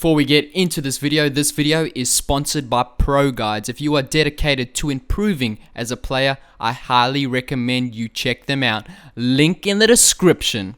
Before we get into this video is sponsored by Pro Guides. If you are dedicated to improving as a player, I highly recommend you check them out. Link in the description.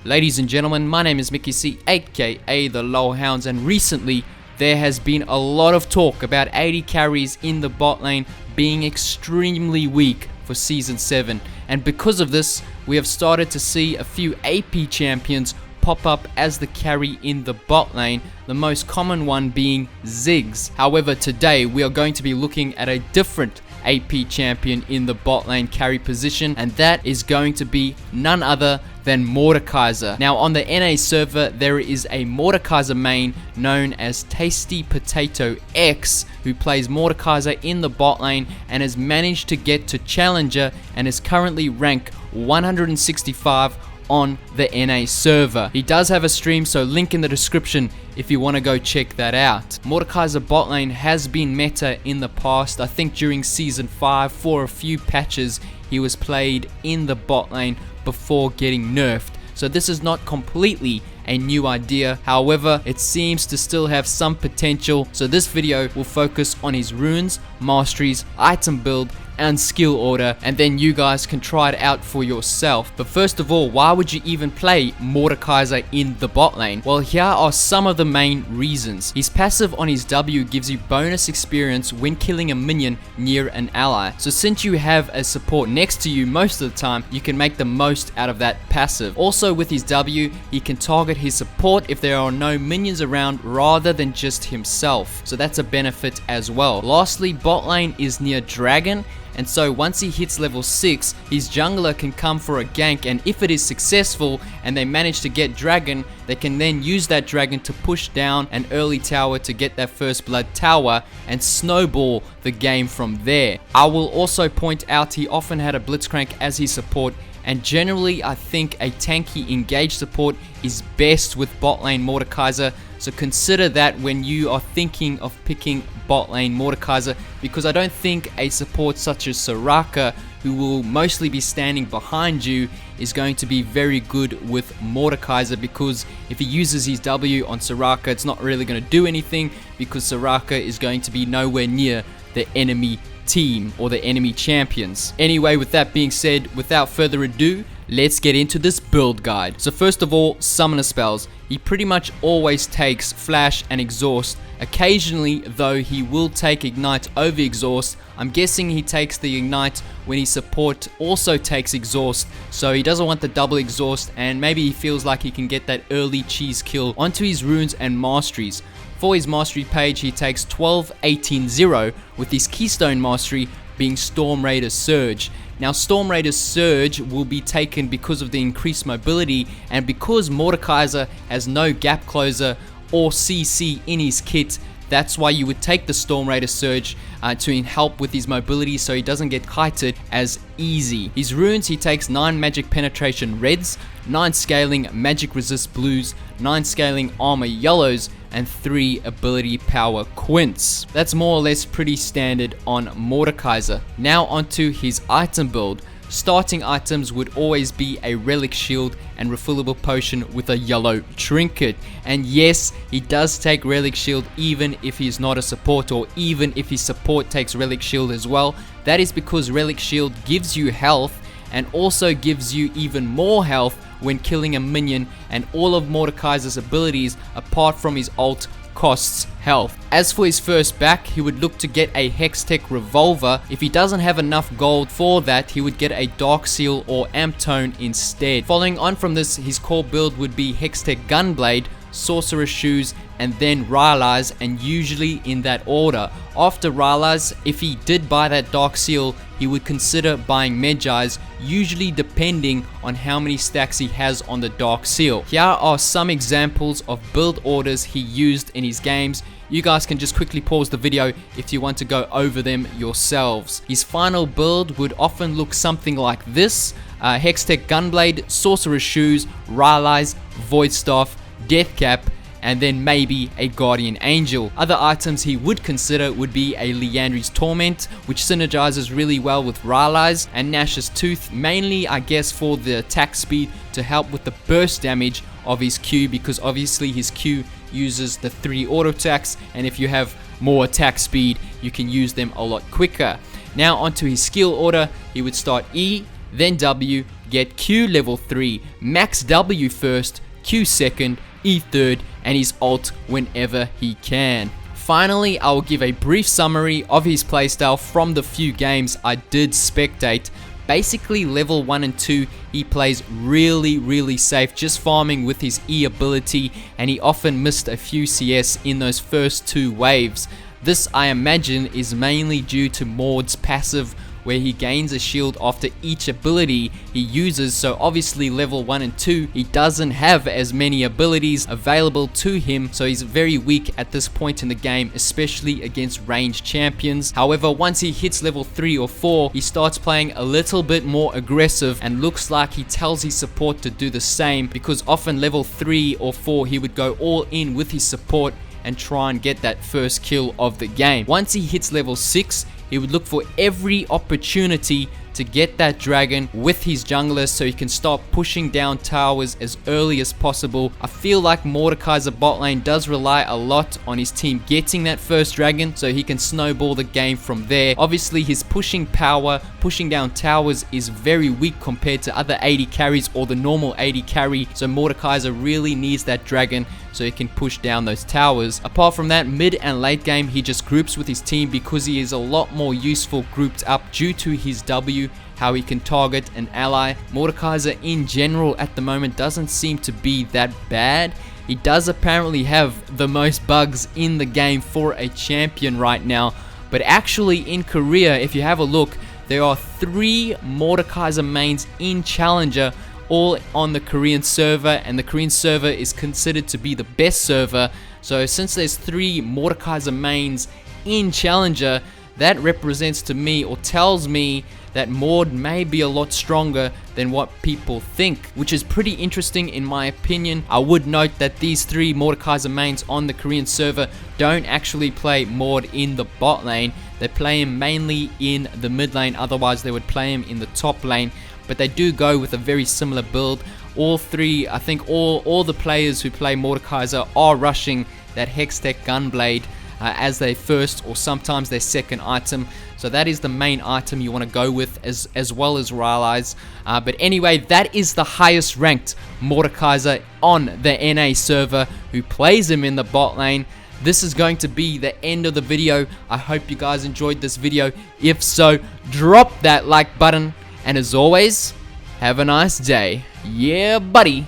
Ladies and gentlemen, my name is Mickey C, aka TheLoLHounds, and recently there has been a lot of talk about AD carries in the bot lane being extremely weak for Season 7, and because of this, we have started to see a few AP champions pop up as the carry in the bot lane, the most common one being Ziggs. However, today we are going to be looking at a different AP champion in the bot lane carry position, and that is going to be none other than Mordekaiser. Now on the NA server there is a Mordekaiser main known as TastyPotatoX who plays Mordekaiser in the bot lane and has managed to get to Challenger and is currently ranked 165 on the NA server. He does have a stream, so link in the description if you want to go check that out. Mordekaiser bot lane has been meta in the past. I think during Season 5 for a few patches he was played in the bot lane before getting nerfed. So this is not completely a new idea, however it seems to still have some potential. So this video will focus on his runes, masteries, item build and skill order, and then you guys can try it out for yourself. But first of all, why would you even play Mordekaiser in the bot lane? Well, here are some of the main reasons. His passive on his W gives you bonus experience when killing a minion near an ally. So since you have a support next to you most of the time, you can make the most out of that passive. Also with his W, he can target his support if there are no minions around rather than just himself. So that's a benefit as well. Lastly, bot lane is near dragon, and so once he hits level 6, his jungler can come for a gank, and if it is successful and they manage to get dragon, they can then use that dragon to push down an early tower to get that first blood tower and snowball the game from there. I will also point out he often had a blitzcrank as his support, and generally I think a tanky engaged support is best with bot lane Mordekaiser, so consider that when you are thinking of picking bot lane Mordekaiser, because I don't think a support such as Sorc, who will mostly be standing behind you, is going to be very good with Mordekaiser, because if he uses his W on Sorc, it's not really going to do anything because Sorc is going to be nowhere near the enemy team or the enemy champions. Anyway, with that being said, without further ado, let's get into this build guide. So first of all, summoner spells. He pretty much always takes flash and exhaust. Occasionally though, he will take ignite over exhaust. I'm guessing he takes the ignite when his support also takes exhaust, so he doesn't want the double exhaust, and maybe he feels like he can get that early cheese kill onto his runes and masteries. For his mastery page, he takes 12-18-0 with his keystone mastery being Storm Raider Surge. Now Storm Raider Surge will be taken because of the increased mobility, and because Mordekaiser has no gap closer or CC in his kit, that's why you would take the Storm Raider Surge to help with his mobility so he doesn't get kited as easy. His runes, he takes 9 magic penetration reds, 9 scaling magic resist blues, 9 scaling armor yellows, and 3 ability power quints. That's more or less pretty standard on Mordekaiser. Now onto his item build. Starting items would always be a relic shield and refillable potion with a yellow trinket. And yes, he does take relic shield even if he's not a support, or even if his support takes relic shield as well. That is because relic shield gives you health and also gives you even more health when killing a minion, and all of Mordekaiser's abilities apart from his ult costs health. As for his first back, he would look to get a Hextech Revolver. If he doesn't have enough gold for that, he would get a Dark Seal or Amp Tone instead. Following on from this, his core build would be Hextech Gunblade, Sorcerer's Shoes, and then Rylais, and usually in that order. After Rylais, if he did buy that Dark Seal, he would consider buying Medjai's, usually depending on how many stacks he has on the Dark Seal. Here are some examples of build orders he used in his games. You guys can just quickly pause the video if you want to go over them yourselves. His final build would often look something like this: Hextech Gunblade, Sorcerer's Shoes, Rylais, Void Staff, Deathcap, and then maybe a Guardian Angel. Other items he would consider would be a Liandry's Torment, which synergizes really well with Rylais, and Nash's Tooth, mainly I guess for the attack speed to help with the burst damage of his Q, because obviously his Q uses the 3 auto attacks, and if you have more attack speed you can use them a lot quicker. Now onto his skill order. He would start E, then W, get Q level 3, max W first, Q second, E third, and his ult whenever he can. Finally, I will give a brief summary of his playstyle from the few games I did spectate. Basically, level 1 and 2, he plays really safe, just farming with his E ability, and he often missed a few CS in those first 2 waves. This, I imagine, is mainly due to Mord's passive, where he gains a shield after each ability he uses. So obviously level 1 and 2, he doesn't have as many abilities available to him, so he's very weak at this point in the game, especially against ranged champions. However, once he hits level 3 or 4, he starts playing a little bit more aggressive, and looks like he tells his support to do the same, because often level 3 or 4 he would go all in with his support and try and get that first kill of the game. Once he hits level 6, he would look for every opportunity to get that dragon with his junglers, so he can start pushing down towers as early as possible. I feel like Mordekaiser bot lane does rely a lot on his team getting that first dragon, so he can snowball the game from there. Obviously his pushing power, pushing down towers, is very weak compared to other AD carries or the normal AD carry, so Mordekaiser really needs that dragon so he can push down those towers. Apart from that, mid and late game he just groups with his team, because he is a lot more useful grouped up due to his W, how he can target an ally. Mordekaiser in general at the moment doesn't seem to be that bad. He does apparently have the most bugs in the game for a champion right now, but actually in Korea, if you have a look, there are 3 Mordekaiser mains in Challenger, all on the Korean server, and the Korean server is considered to be the best server. So since there's 3 Mordekaiser mains in Challenger, that represents to me, or tells me, that Mord may be a lot stronger than what people think, which is pretty interesting in my opinion. I would note that these 3 Mordekaiser mains on the Korean server don't actually play Mord in the bot lane. They play him mainly in the mid lane, otherwise they would play him in the top lane, but they do go with a very similar build. All 3, I think all the players who play Mordekaiser are rushing that Hextech Gunblade as their first or sometimes their second item. So that is the main item you want to go with, as well as Rylais. But anyway, that is the highest ranked Mordekaiser on the NA server who plays him in the bot lane. This is going to be the end of the video. I hope you guys enjoyed this video. If so, drop that like button. And as always, have a nice day. Yeah, buddy.